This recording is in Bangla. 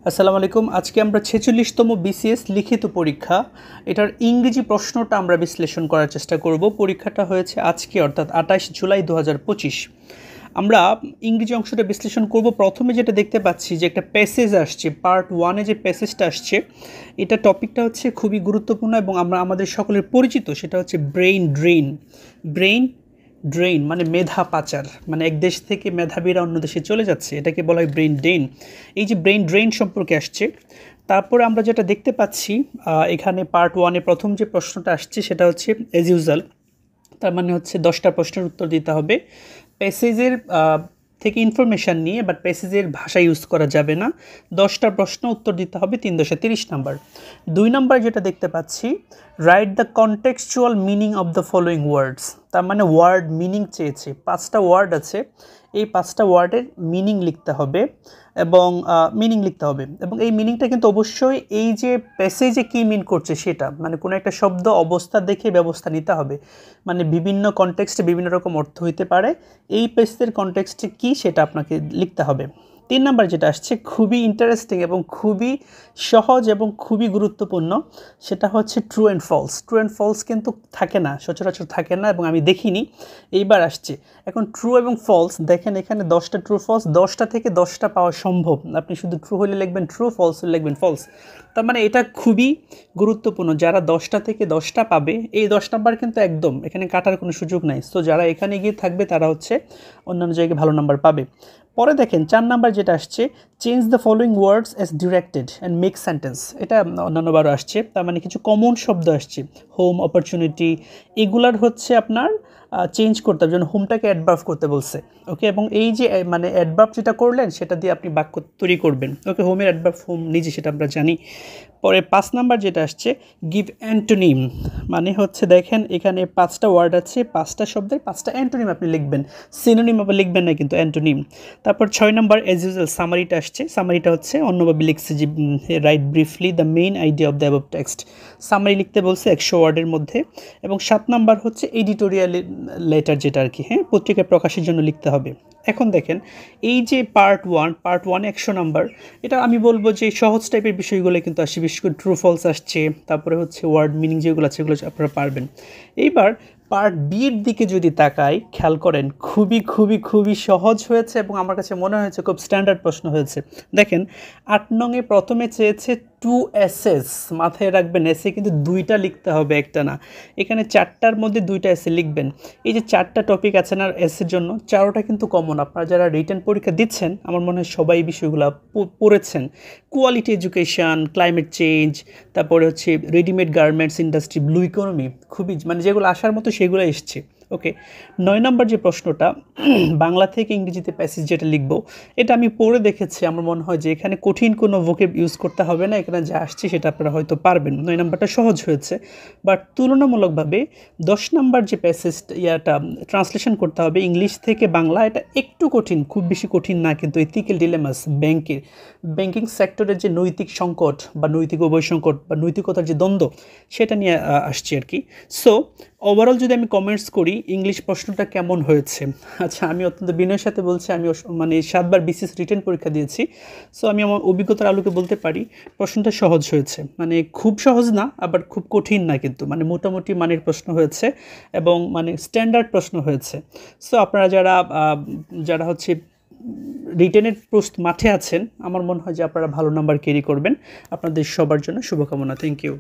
আসসালামু আলাইকুম। আজকে আমরা 46তম বিসিএস লিখিত পরীক্ষা এটার ইংরেজি প্রশ্নটা আমরা বিশ্লেষণ করার চেষ্টা করব। পরীক্ষাটা হয়েছে আজকে অর্থাৎ 28 জুলাই 2025। আমরা ইংরেজি অংশটা বিশ্লেষণ করব। প্রথমে যেটা দেখতে পাচ্ছি যে একটা প্যাসেজ আসছে, পার্ট 1-এ যে প্যাসেজটা আসছে, এটা টপিকটা হচ্ছে খুবই গুরুত্বপূর্ণ এবং আমরা আমাদের সকলের পরিচিত, সেটা হচ্ছে ব্রেইন ড্রেন। ব্রেইন ড্রেন মানে মেধা পাচার, মানে এক দেশ থেকে মেধাবীরা অন্য দেশে চলে যাচ্ছে, এটাকে বলা হয় ব্রেইন ড্রেন। এই যে ব্রেইন ড্রেন সম্পর্কে আসছে, তারপরে আমরা যেটা দেখতে পাচ্ছি এখানে পার্ট 1-এ প্রথম যে প্রশ্নটা আসছে সেটা হচ্ছে অ্যাজ ইউজুয়াল, তার মানে হচ্ছে 10টা প্রশ্নের উত্তর দিতে হবে। প্যাসেজের থেকে ইনফরমেশান নিয়ে, বাট প্যাসেজের ভাষা ইউজ করা যাবে না। 10টা প্রশ্ন উত্তর দিতে হবে, 3-30 নাম্বার। 2 নাম্বার যেটা দেখতে পাচ্ছি, write the contextual meaning of the following words, তার মানে ওয়ার্ড মিনিং চেয়েছে। 5টা ওয়ার্ড আছে, এই 5টা ওয়ার্ডের মিনিং লিখতে হবে এবং এই মিনিংটা কিন্তু অবশ্যই এই যে প্যাসেজে কী মিন করছে সেটা, মানে কোনো একটা শব্দ অবস্থা দেখে ব্যবস্থা নিতে হবে। মানে বিভিন্ন কনটেক্সটে বিভিন্ন রকম অর্থ হইতে পারে, এই প্যাসেজের কনটেক্সটে কী সেটা আপনাকে লিখতে হবে। 3 নাম্বার যেটা আসছে খুবই ইন্টারেস্টিং এবং খুবই সহজ এবং খুবই গুরুত্বপূর্ণ, সেটা হচ্ছে true and false. True and false কিন্তু থাকে না, সচরাচর থাকে না এবং আমি দেখিনি, এইবার আসছে। এখন ট্রু এবং ফলস দেখেন, এখানে 10টা ট্রু ফলস, 10টা থেকে 10টা পাওয়া সম্ভব। আপনি শুধু ট্রু হলে লিখবেন ট্রু, ফলস হলে লিখবেন ফলস। তার মানে এটা খুবই গুরুত্বপূর্ণ। যারা 10টা থেকে 10টা পাবে, এই 10 নাম্বার কিন্তু একদম এখানে কাটার কোনো সুযোগ নাই। সো যারা এখানে গিয়ে থাকবে তারা হচ্ছে অন্যান্য জায়গায় ভালো নাম্বার পাবে। পরে দেখেন 4 নাম্বার যেটা আসছে, change the following words as directed and make sentence. এটা অন্যান্যবারও আসছে, তার মানে কিছু কমন শব্দ আসছে, হোম, অপরচুনিটি, এগুলার হচ্ছে আপনার চেঞ্জ করতে হবে, যেন হোমটাকে অ্যাডভার্ব করতে বলছে। ওকে, এবং এই যে মানে অ্যাডভার্ব যেটা করলেন সেটা দিয়ে আপনি বাক্য তৈরি করবেন। ওকে, হোমের অ্যাডভার্ব হোম নিজে, সেটা আমরা জানি। পরে 5 নাম্বার যেটা আসছে, গিভ অ্যান্টোনিম, মানে হচ্ছে দেখেন এখানে 5টা ওয়ার্ড আছে, 5টা শব্দের 5টা অ্যান্টোনিম আপনি লিখবেন। সিনোনিম আবার লিখবেন না কিন্তু, অ্যান্টোনিম। তারপর 6 নাম্বার অ্যাজ ইউজুয়াল সামারিটা আসছে। সামারিটা হচ্ছে অন্যভাবে লিখছে যে right briefly the main idea of the above text. Summary লিখতে বলছে 100 ওয়ার্ডের মধ্যে। এবং 7 নাম্বার হচ্ছে এডিটোরিয়াল লেটার, যেটা আর কি, হ্যাঁ, পত্রিকায় প্রকাশের জন্য লিখতে হবে। এখন দেখেন এই যে পার্ট 1 100 নাম্বার, এটা আমি বলবো যে সহজ টাইপের বিষয়গুলো কিন্তু আসে, বিশেষ করে ট্রু ফলস আসছে, তারপরে হচ্ছে ওয়ার্ড মিনিং যেগুলো আছে সেগুলো আপনারা পারবেন। এইবার পার্ট বির দিকে যদি তাকাই, খেয়াল করেন খুবই খুবই খুবই সহজ হয়েছে এবং আমার কাছে মনে হয়েছে খুব স্ট্যান্ডার্ড প্রশ্ন হয়েছে। দেখেন 8 নংয়ে প্রথমে চেয়েছে 2 এসেস, মাথায় রাখবেন এসে কিন্তু 2টা লিখতে হবে, একটা না। এখানে 4টার মধ্যে 2টা এসে লিখবেন। এই যে 4টা টপিক আছে না এসের জন্য, 4টা কিন্তু কমন। আপনারা যারা রিটেন পরীক্ষা দিচ্ছেন আমার মনে হয় সবাই এই বিষয়গুলো পড়েছেন। কোয়ালিটি এডুকেশন, ক্লাইমেট চেঞ্জ, তারপরে হচ্ছে readymade garments industry, blue economy, খুবই মানে যেগুলো আসার মতো সেগুলো এসছে। ওকে, 9 নম্বর যে প্রশ্নটা, বাংলা থেকে ইংরেজিতে প্যাসেজ যেটা লিখবো, এটা আমি পড়ে দেখেছি, আমার মনে হয় যে এখানে কঠিন কোনো ভোকেব ইউজ করতে হবে না, এখানে যা আসছে সেটা আপনারা হয়তো পারবেন। 9 নম্বরটা সহজ হয়েছে, বাট তুলনামূলকভাবে 10 নম্বর যে প্যাসেজটা ট্রান্সলেশন করতে হবে ইংলিশ থেকে বাংলা, এটা একটু কঠিন, খুব বেশি কঠিন না কিন্তু। এথিক্যাল ডিলেমাস, ব্যাংকিং সেক্টরের যে নৈতিক সংকট বা নৈতিক উভয় সংকট বা নৈতিকতার যে দ্বন্দ্ব, সেটা নিয়ে আসছে আর কি। সো ওভারঅল যদি আমি কমেন্টস করি ইংলিশ প্রশ্নটা কেমন হয়েছে, আচ্ছা আমি অত্যন্ত বিনয়ের সাথে বলছি, আমি মানে 7বার বিসিএস রিটেন পরীক্ষা দিয়েছি। সো আমি আমার অভিজ্ঞতার আলোকে বলতে পারি প্রশ্নটা সহজ হয়েছে, মানে খুব সহজ না আবার খুব কঠিন না, কিন্তু মানে মোটামুটি মানের প্রশ্ন হয়েছে এবং মানে স্ট্যান্ডার্ড প্রশ্ন হয়েছে। সো আপনারা যারা হচ্ছে রিটেনের মাঠে আছেন, আমার মনে হয় যে আপনারা ভালো নাম্বার ক্যারি করবেন। আপনাদের সবার জন্য শুভকামনা। Thank you.